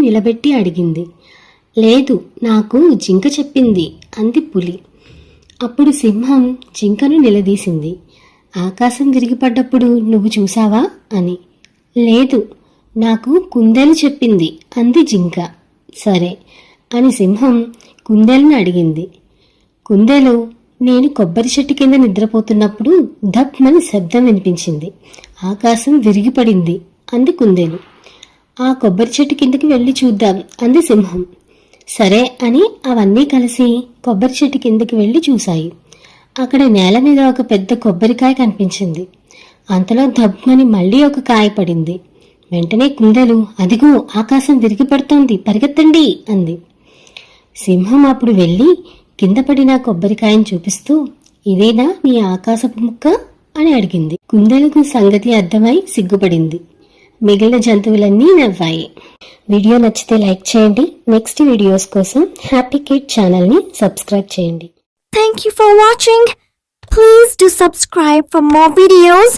నిలబెట్టి అడిగింది. లేదు, నాకు జింక చెప్పింది అంది పులి. అప్పుడు సింహం జింకను నిలదీసింది. ఆకాశం విరిగిపడ్డప్పుడు నువ్వు చూసావా అని. లేదు, నాకు కుందేలు చెప్పింది అంది జింక. సరే అని సింహం కుందేలుని అడిగింది. కుందేలు, నేను కొబ్బరి చెట్టు కింద నిద్రపోతున్నప్పుడు ధప్మని శబ్దం వినిపించింది. ఆకాశం విరిగిపడింది అంది కుందేలు. ఆ కొబ్బరి చెట్టు కిందకి వెళ్ళి చూద్దాం అంది సింహం. సరే అని అవన్నీ కలిసి కొబ్బరి చెట్టు కిందకి వెళ్ళి చూశాయి. అక్కడ నేల మీద ఒక పెద్ద కొబ్బరికాయ కనిపించింది. అంతలో ధప్మని మళ్ళీ ఒక కాయ పడింది. వెంటనే కుందేలు, అదిగో ఆకాశం విరిగి పడుతోంది, పరిగెత్తండి అంది. సింహం అప్పుడు వెళ్ళి కింద పడిన కొబ్బరికాయను చూపిస్తూ, ఇదేనా నీ ఆకాశపు ముక్క అని అడిగింది. కుందేలుకు సంగతి అర్థమై సిగ్గుపడింది. మిగిలిన జంతువులన్నీ నవ్వాయి. వీడియో నచ్చితే లైక్ చేయండి. నెక్స్ట్ వీడియోస్ కోసం హ్యాపీ కిడ్ ఛానల్ని సబ్స్క్రైబ్ చేయండి. Thank you for watching. Please do subscribe for more videos.